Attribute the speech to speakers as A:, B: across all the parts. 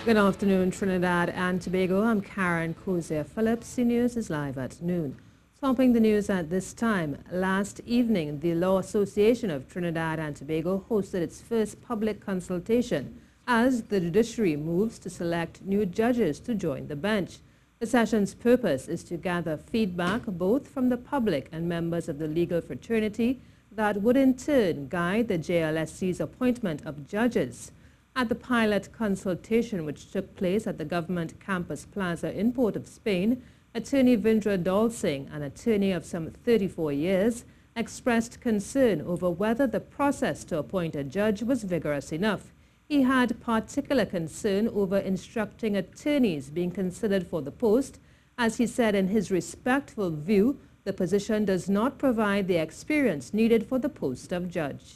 A: Good afternoon, Trinidad and Tobago. I'm Karen Cozier Phillips. The news is live at noon. Topping the news at this time, last evening, the Law Association of Trinidad and Tobago hosted its first public consultation as the judiciary moves to select new judges to join the bench. The session's purpose is to gather feedback both from the public and members of the legal fraternity that would in turn guide the JLSC's appointment of judges. At the pilot consultation, which took place at the Government Campus Plaza in Port of Spain, attorney Vindra Dalsing, an attorney of some 34 years, expressed concern over whether the process to appoint a judge was vigorous enough. He had particular concern over instructing attorneys being considered for the post, as he said in his respectful view, the position does not provide the experience needed for the post of judge.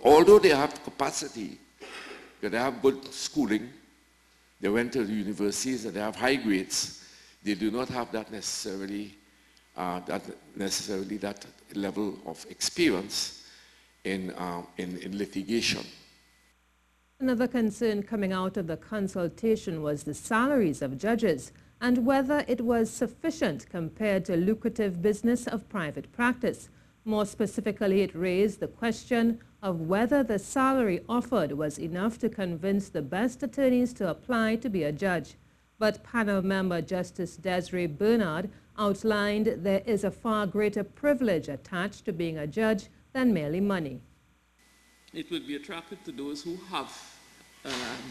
B: Although they have capacity, they have good schooling, they went to the universities and they have high grades, they do not have that necessarily that level of experience in litigation.
A: Another concern coming out of the consultation was the salaries of judges and whether it was sufficient compared to lucrative business of private practice. More specifically, it raised the question of whether the salary offered was enough to convince the best attorneys to apply to be a judge. But panel member Justice Desiree Bernard outlined there is a far greater privilege attached to being a judge than merely money.
C: It would be attractive to those who have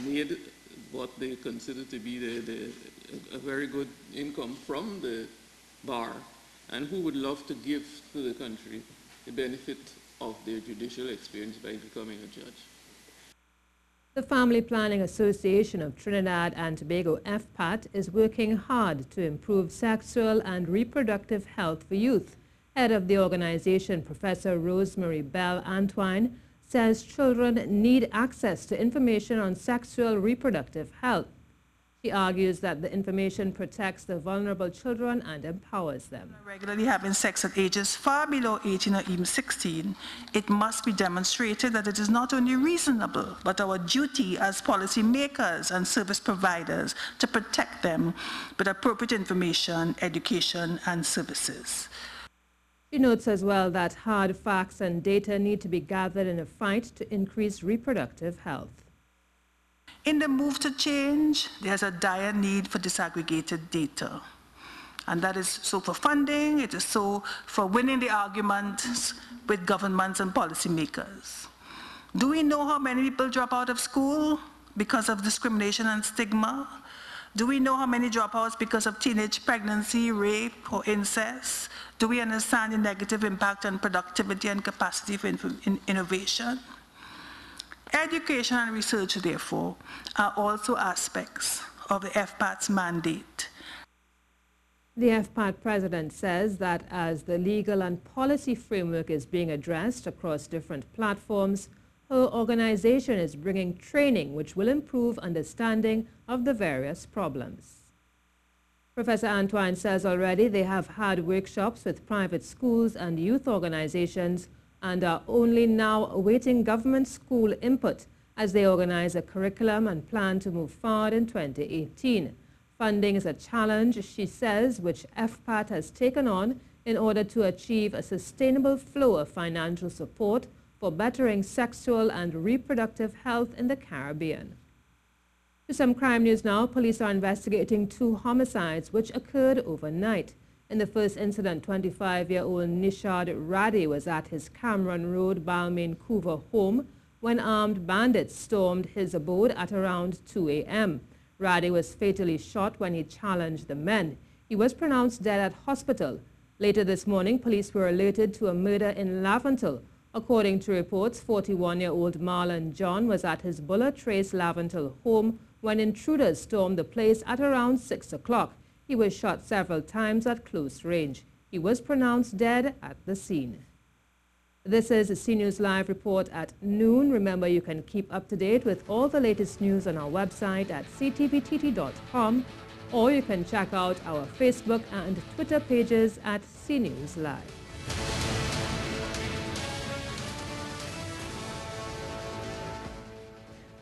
C: made what they consider to be a very good income from the bar and who would love to give to the country the benefit of their judicial experience by becoming a judge.
A: The Family Planning Association of Trinidad and Tobago, FPAT, is working hard to improve sexual and reproductive health for youth. Head of the organization, Professor Rosemary Bell Antoine, says children need access to information on sexual reproductive health. She argues that the information protects the vulnerable children and empowers them.
D: Regularly having sex at ages far below 18 or even 16, it must be demonstrated that it is not only reasonable, but our duty as policy makers and service providers to protect them with appropriate information, education, and services.
A: She notes as well that hard facts and data need to be gathered in a fight to increase reproductive health.
D: In the move to change, there's a dire need for disaggregated data. And that is so for funding, it is so for winning the arguments with governments and policymakers. Do we know how many people drop out of school because of discrimination and stigma? Do we know how many dropouts because of teenage pregnancy, rape, or incest? Do we understand the negative impact on productivity and capacity for innovation? Education and research, therefore, are also aspects of the FPAT's mandate.
A: The FPAT president says that as the legal and policy framework is being addressed across different platforms, her organization is bringing training which will improve understanding of the various problems. Professor Antoine says already they have had workshops with private schools and youth organizations and are only now awaiting government school input as they organize a curriculum and plan to move forward in 2018. Funding is a challenge, she says, which FPAT has taken on in order to achieve a sustainable flow of financial support for bettering sexual and reproductive health in the Caribbean. To some crime news now, police are investigating 2 homicides which occurred overnight. In the first incident, 25-year-old Nishad Radi was at his Cameron Road, Balmain, Couva home when armed bandits stormed his abode at around 2 a.m. Radi was fatally shot when he challenged the men. He was pronounced dead at hospital. Later this morning, police were alerted to a murder in Laventille. According to reports, 41-year-old Marlon John was at his Buller Trace Laventille home when intruders stormed the place at around 6 o'clock. He was shot several times at close range. He was pronounced dead at the scene. This is the CNews Live report at noon. Remember, you can keep up to date with all the latest news on our website at ctvtt.com, or you can check out our Facebook and Twitter pages at CNews Live.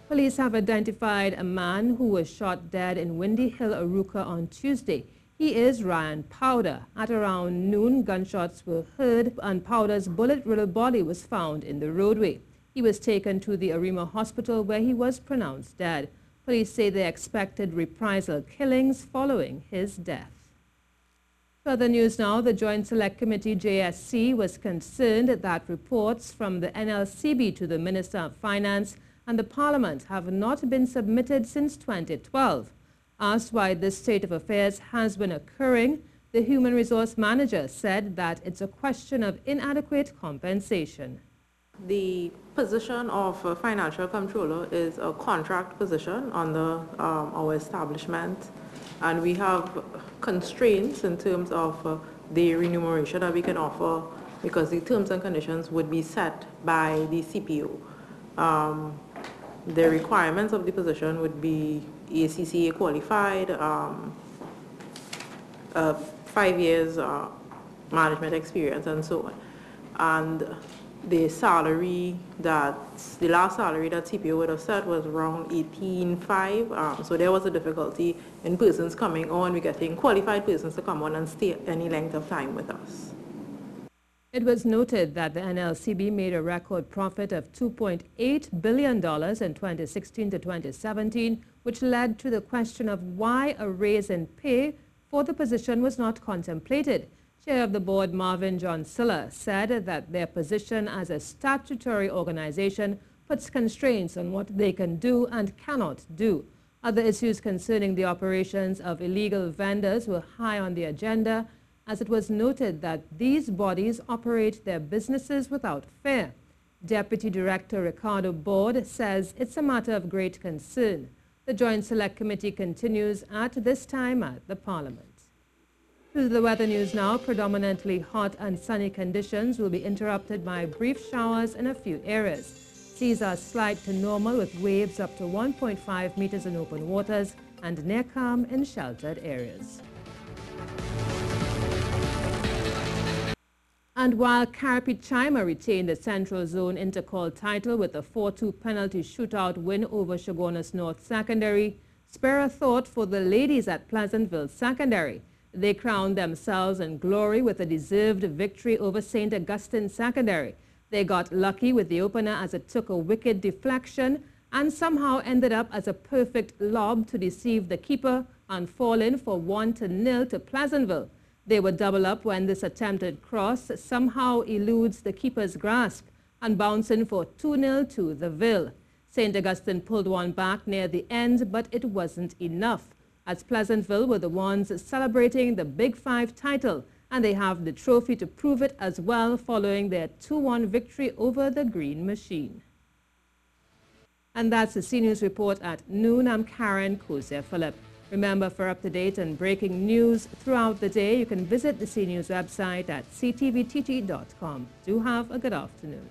A: Police have identified a man who was shot dead in Windy Hill, Arouca on Tuesday. He is Ryan Powder. At around noon, gunshots were heard and Powder's bullet-riddled body was found in the roadway. He was taken to the Arima Hospital where he was pronounced dead. Police say they expected reprisal killings following his death. Further news now, the Joint Select Committee JSC was concerned that reports from the NLCB to the Minister of Finance and the Parliament have not been submitted since 2012. Asked why this state of affairs has been occurring, the Human Resource Manager said that it's a question of inadequate compensation.
E: The position of a financial controller is a contract position under our establishment, and we have constraints in terms of the remuneration that we can offer because the terms and conditions would be set by the CPO. The requirements of the position would be ACCA qualified, 5 years management experience and so on. And the last salary that CPO would have set was around 18.5. So there was a difficulty in persons coming on. We're getting qualified persons to come on and stay any length of time with us.
A: It was noted that the NLCB made a record profit of $2.8 billion in 2016 to 2017, which led to the question of why a raise in pay for the position was not contemplated. Chair of the board, Marvin John Siller, said that their position as a statutory organization puts constraints on what they can do and cannot do. Other issues concerning the operations of illegal vendors were high on the agenda, as it was noted that these bodies operate their businesses without fear. Deputy Director Ricardo Board says it's a matter of great concern. The Joint Select Committee continues at this time at the Parliament. To the weather news now, predominantly hot and sunny conditions will be interrupted by brief showers in a few areas. Seas are slight to normal with waves up to 1.5 meters in open waters and near calm in sheltered areas. And while Carapit-Chima retained the Central Zone Intercall title with a 4-2 penalty shootout win over Chaguanas North Secondary, spare a thought for the ladies at Pleasantville Secondary. They crowned themselves in glory with a deserved victory over St. Augustine Secondary. They got lucky with the opener as it took a wicked deflection and somehow ended up as a perfect lob to deceive the keeper and fall in for 1-0 to Pleasantville. They were double up when this attempted cross somehow eludes the keeper's grasp and bouncing for 2-0 to the Ville. St. Augustine pulled one back near the end, but it wasn't enough, as Pleasantville were the ones celebrating the Big Five title, and they have the trophy to prove it as well following their 2-1 victory over the Green Machine. And that's the CNews Report at noon. I'm Karen Kosier-Phillip. Remember, for up-to-date and breaking news throughout the day, you can visit the CNews website at ctvtt.com. Do have a good afternoon.